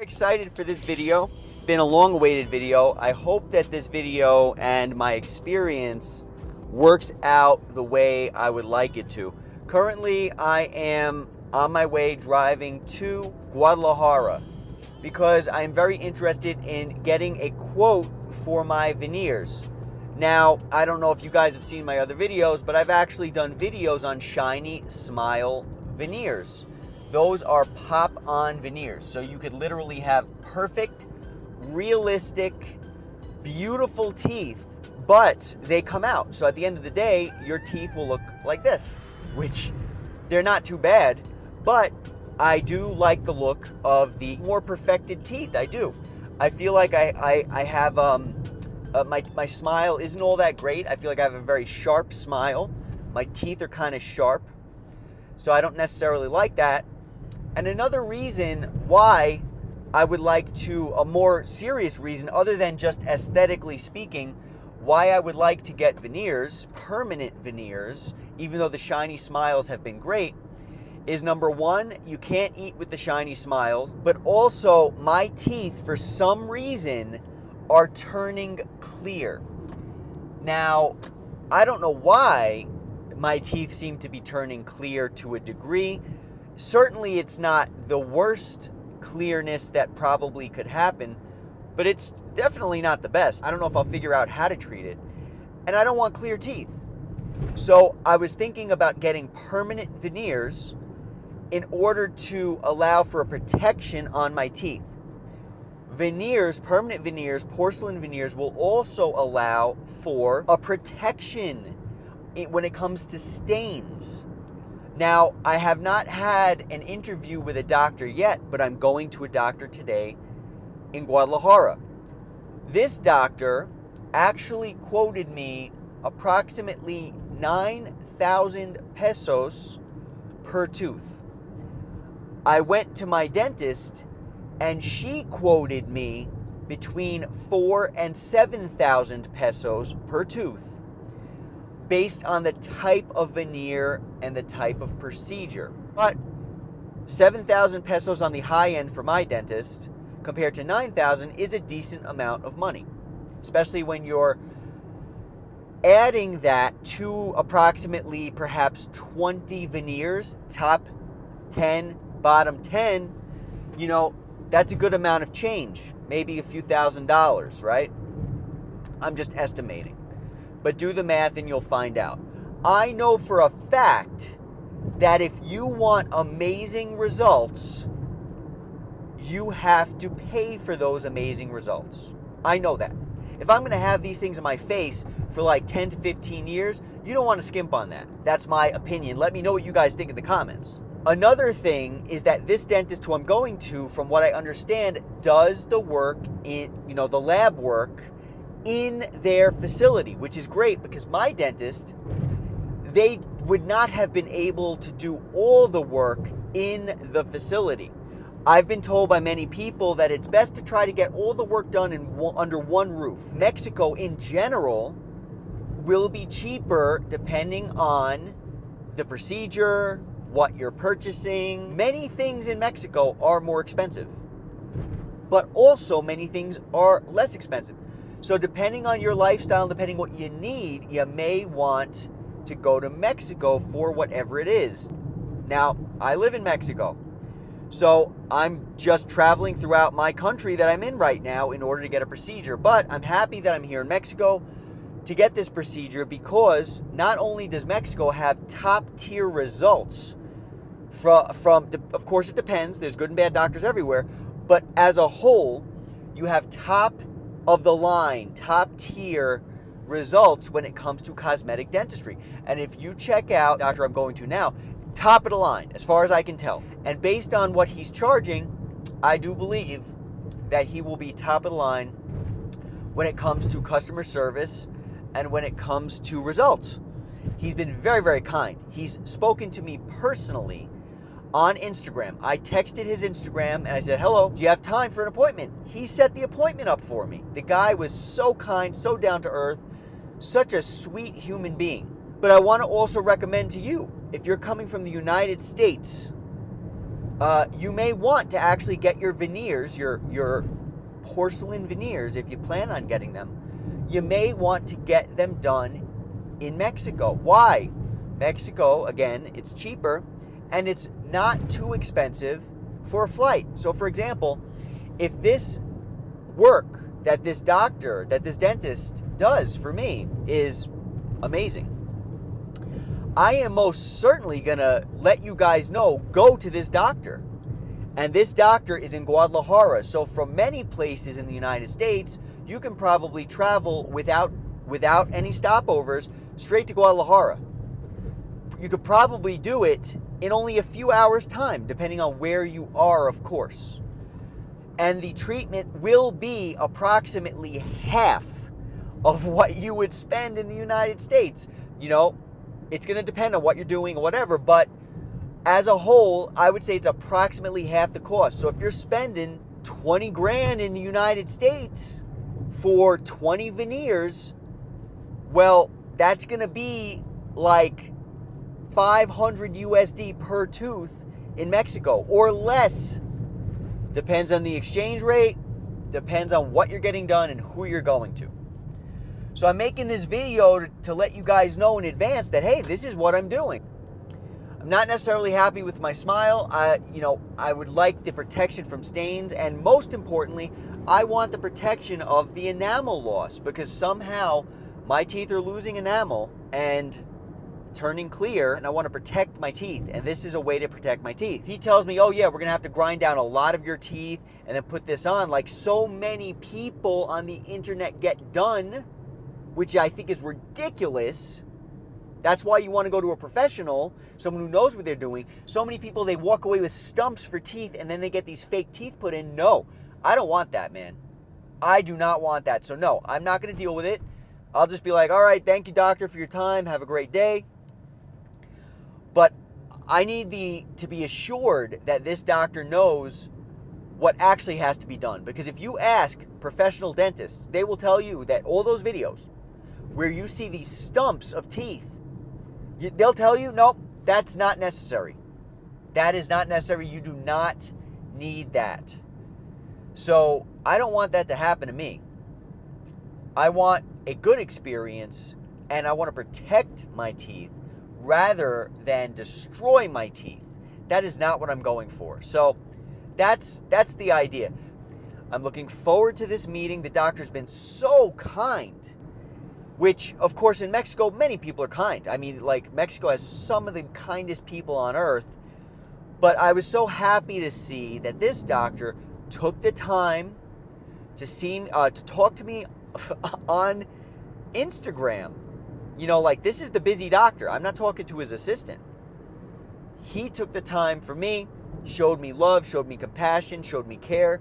Excited for this video. It's been a long-awaited video. I hope that this video and my experience works out the way I would like it to. Currently, I am on my way driving to Guadalajara because I'm very interested in getting a quote for my veneers. Now, I don't know if you guys have seen my other videos, but I've actually done videos on shiny smile veneers. Those are pop-on veneers, so you could literally have perfect, realistic, beautiful teeth, but they come out. So at the end of the day, your teeth will look like this, which they're not too bad, but I do like the look of the more perfected teeth. I do. I feel like I have, my smile isn't all that great. I feel like I have a very sharp smile. My teeth are kind of sharp, so I don't necessarily like that. And another reason why I would like to, a more serious reason other than just aesthetically speaking, why I would like to get veneers, permanent veneers, even though the shiny smiles have been great, is number one, you can't eat with the shiny smiles, but also my teeth, for some reason, are turning clear. Now, I don't know why my teeth seem to be turning clear to a degree. Certainly it's not the worst clearness that probably could happen, but it's definitely not the best. I don't know if I'll figure out how to treat it. And I don't want clear teeth. So I was thinking about getting permanent veneers in order to allow for a protection on my teeth. Veneers, permanent veneers, porcelain veneers will also allow for a protection when it comes to stains. Now, I have not had an interview with a doctor yet, but I'm going to a doctor today in Guadalajara. This doctor actually quoted me approximately 9,000 pesos per tooth. I went to my dentist and she quoted me between 4,000 and 7,000 pesos per tooth, based on the type of veneer and the type of procedure. But 7,000 pesos on the high end for my dentist compared to 9,000 is a decent amount of money, especially when you're adding that to approximately perhaps 20 veneers, top 10, bottom 10, you know, that's a good amount of change, maybe a few $1,000s, right? I'm just estimating. But do the math and you'll find out. I know for a fact that if you want amazing results, you have to pay for those amazing results. I know that. If I'm going to have these things in my face for like 10 to 15 years, you don't want to skimp on that. That's my opinion. Let me know what you guys think in the comments. Another thing is that this dentist who I'm going to, from what I understand, does the work in, the lab work in their facility, which is great because my dentist, they would not have been able to do all the work in the facility. I've been told by many people that it's best to try to get all the work done under one roof. Mexico in general will be cheaper depending on the procedure, what you're purchasing. Many things in Mexico are more expensive, but also many things are less expensive. So depending on your lifestyle, depending what you need, you may want to go to Mexico for whatever it is. Now, I live in Mexico, so I'm just traveling throughout my country that I'm in right now in order to get a procedure. But I'm happy that I'm here in Mexico to get this procedure because not only does Mexico have top-tier results from, of course it depends, there's good and bad doctors everywhere, but as a whole, you have top of the line, top tier results when it comes to cosmetic dentistry. And if you check out the doctor I'm going to now, top of the line, as far as I can tell. And based on what he's charging, I do believe that he will be top of the line when it comes to customer service and when it comes to results. He's been very, very kind. He's spoken to me personally on Instagram. I texted his Instagram and I said, hello, do you have time for an appointment? He set the appointment up for me. The guy was so kind, so down to earth, such a sweet human being. But I want to also recommend to you, if you're coming from the United States, you may want to actually get your veneers, your porcelain veneers, if you plan on getting them. You may want to get them done in Mexico. Why? Mexico, again, it's cheaper and it's not too expensive for a flight. So for example, if this work that this doctor, that this dentist does for me is amazing, I am most certainly gonna let you guys know, go to this doctor. And this doctor is in Guadalajara. So from many places in the United States, you can probably travel without any stopovers straight to Guadalajara. You could probably do it in only a few hours' time, depending on where you are, of course. And the treatment will be approximately half of what you would spend in the United States. You know, it's going to depend on what you're doing or whatever, but as a whole, I would say it's approximately half the cost. So if you're spending 20 grand in the United States for 20 veneers, well, that's going to be like 500 USD per tooth in Mexico or less. Depends on the exchange rate, depends on what you're getting done and who you're going to. So I'm making this video to let you guys know in advance that, hey, this is what I'm doing. I'm not necessarily happy with my smile. I would like the protection from stains, and most importantly, I want the protection of the enamel loss, because somehow my teeth are losing enamel and turning clear, and I want to protect my teeth, and this is a way to protect my teeth. He tells me, oh yeah, we're gonna have to grind down a lot of your teeth and then put this on, like so many people on the internet get done, which I think is ridiculous. That's why you want to go to a professional, someone who knows what they're doing. So many people, they walk away with stumps for teeth and then they get these fake teeth put in. No, I don't want that, man. I do not want that. So no, I'm not going to deal with it. I'll just be like, all right, thank you, doctor, for your time. Have a great day. But I need to be assured that this doctor knows what actually has to be done. Because if you ask professional dentists, they will tell you that all those videos where you see these stumps of teeth, they'll tell you, nope, that's not necessary. That is not necessary. You do not need that. So I don't want that to happen to me. I want a good experience, and I want to protect my teeth rather than destroy my teeth. That is not what I'm going for. So that's the idea. I'm looking forward to this meeting. The doctor's been so kind, which, of course, in Mexico, many people are kind. I mean, like, Mexico has some of the kindest people on earth. But I was so happy to see that this doctor took the time to to talk to me on Instagram. You know, like, this is the busy doctor. I'm not talking to his assistant. He took the time for me, showed me love, showed me compassion, showed me care,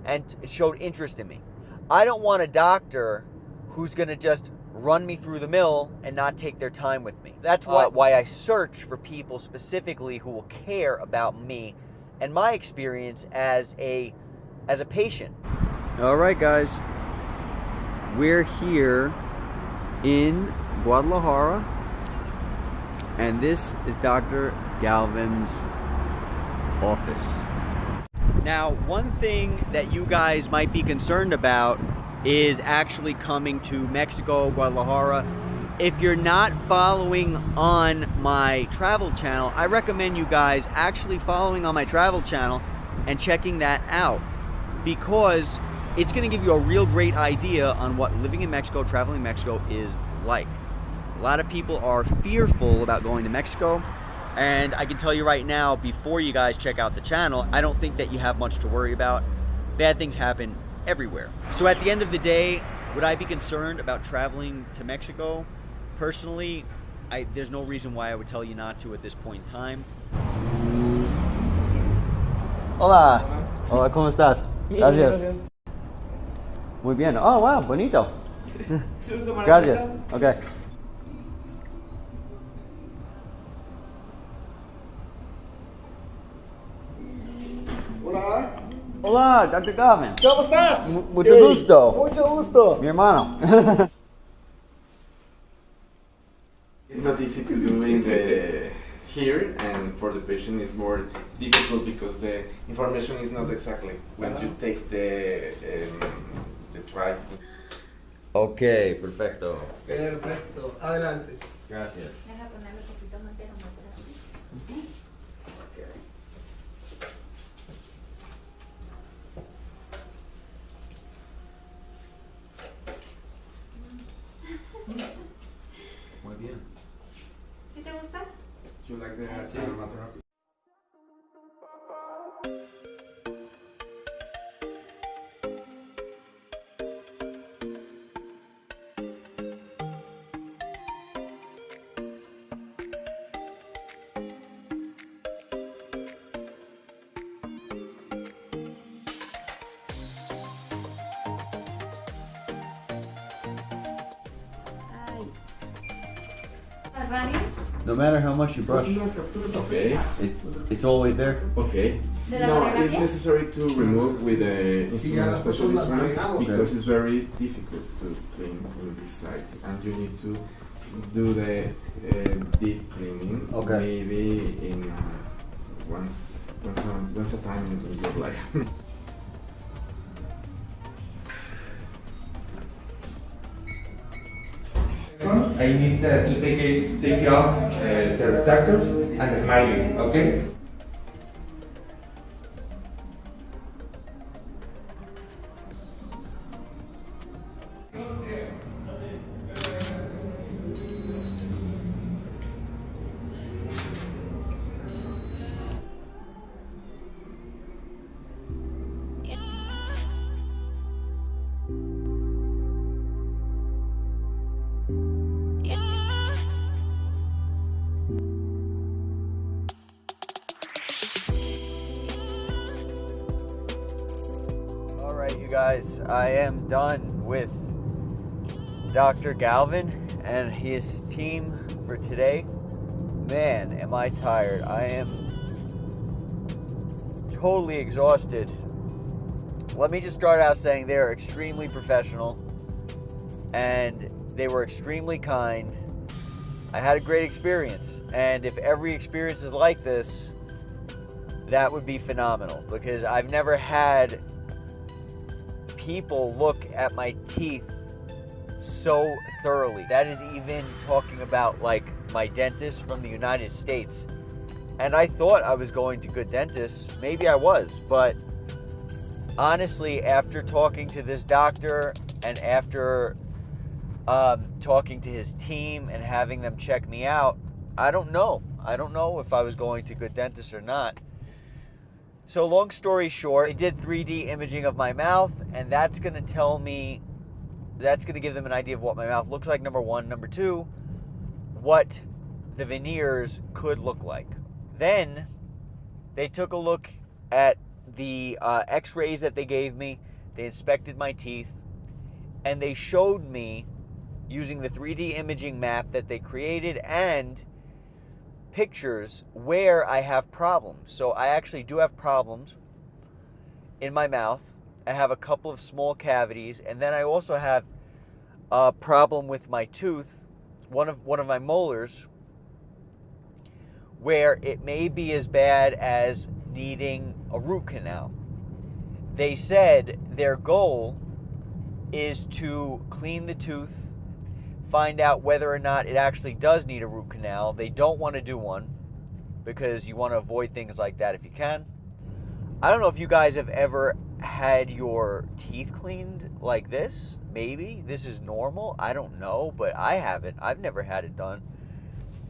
and showed interest in me. I don't want a doctor who's going to just run me through the mill and not take their time with me. That's why I search for people specifically who will care about me and my experience as a patient. All right, guys. We're here in Guadalajara, and this is Dr. Galvin's office. Now, one thing that you guys might be concerned about is actually coming to Mexico, Guadalajara. If you're not following on my travel channel, I recommend you guys actually following on my travel channel and checking that out, because it's going to give you a real great idea on what living in Mexico, traveling in Mexico is like. A lot of people are fearful about going to Mexico, and I can tell you right now, before you guys check out the channel, I don't think that you have much to worry about. Bad things happen everywhere. So at the end of the day, would I be concerned about traveling to Mexico? Personally, there's no reason why I would tell you not to at this point in time. Hola. Hola, ¿cómo estás? Gracias. Muy bien. Oh, wow, bonito. Gracias. Okay. Hola. Hola, Dr. Galvin. ¿Cómo estás? Mucho gusto. Mucho gusto. Mi hermano. It's not easy to do in the here, and for the patient is more difficult because the information is not exactly when you take the try. Okay, perfecto. Perfecto. Adelante. Gracias. Deja ponerle un poquito más de aromaterapia. Muy bien. ¿Sí te gusta? You like the aromatherapy? Ay. ¿Las radios? No matter how much you brush, Okay. it's always there. Okay. ¿De la No, radiografía? it's necessary to remove with the instrument specialist because it's very difficult to clean in this side, and you need to do the deep cleaning. Okay. Maybe in once a time in your life. I need to take off the retractors and the smiling, okay? All right, you guys, I am done with Dr. Galvin and his team for today. Man, am I tired. I am totally exhausted. Let me just start out saying they're extremely professional and they were extremely kind. I had a great experience, and if every experience is like this, that would be phenomenal, because I've never had people look at my teeth so thoroughly. That is even talking about like my dentist from the United States. And I thought I was going to good dentists. Maybe I was, but honestly, after talking to this doctor and after talking to his team and having them check me out, I don't know. I don't know if I was going to good dentists or not. So long story short, they did 3D imaging of my mouth, and that's going to tell me, that's going to give them an idea of what my mouth looks like, number one. Number two, what the veneers could look like. Then they took a look at the x-rays that they gave me. They inspected my teeth, and they showed me, using the 3D imaging map that they created and pictures, where I have problems. So I actually do have problems in my mouth. I have a couple of small cavities, and then I also have a problem with my tooth, one of my molars, where it may be as bad as needing a root canal. They said their goal is to clean the tooth, find out whether or not it actually does need a root canal. They don't want to do one because you want to avoid things like that if you can. I don't know if you guys have ever had your teeth cleaned like this. Maybe this is normal. I don't know, but I haven't. I've never had it done.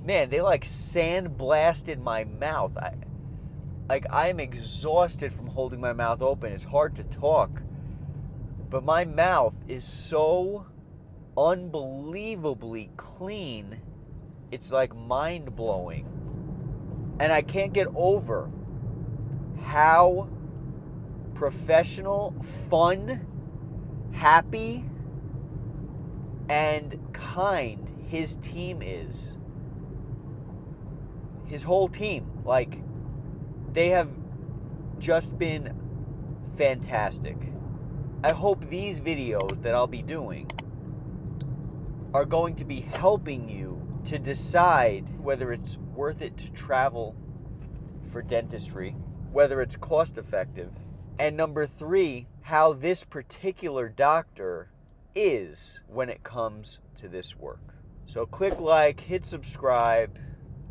Man, they like sandblasted my mouth. I'm exhausted from holding my mouth open. It's hard to talk. But my mouth is so unbelievably clean. It's like mind-blowing. And I can't get over how professional, fun, happy, and kind his team is. His whole team. Like, they have just been fantastic. I hope these videos that I'll be doing are going to be helping you to decide whether it's worth it to travel for dentistry, whether it's cost effective, and number 3, how this particular doctor is when it comes to this work. So click like, hit subscribe,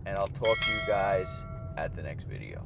and I'll talk to you guys at the next video.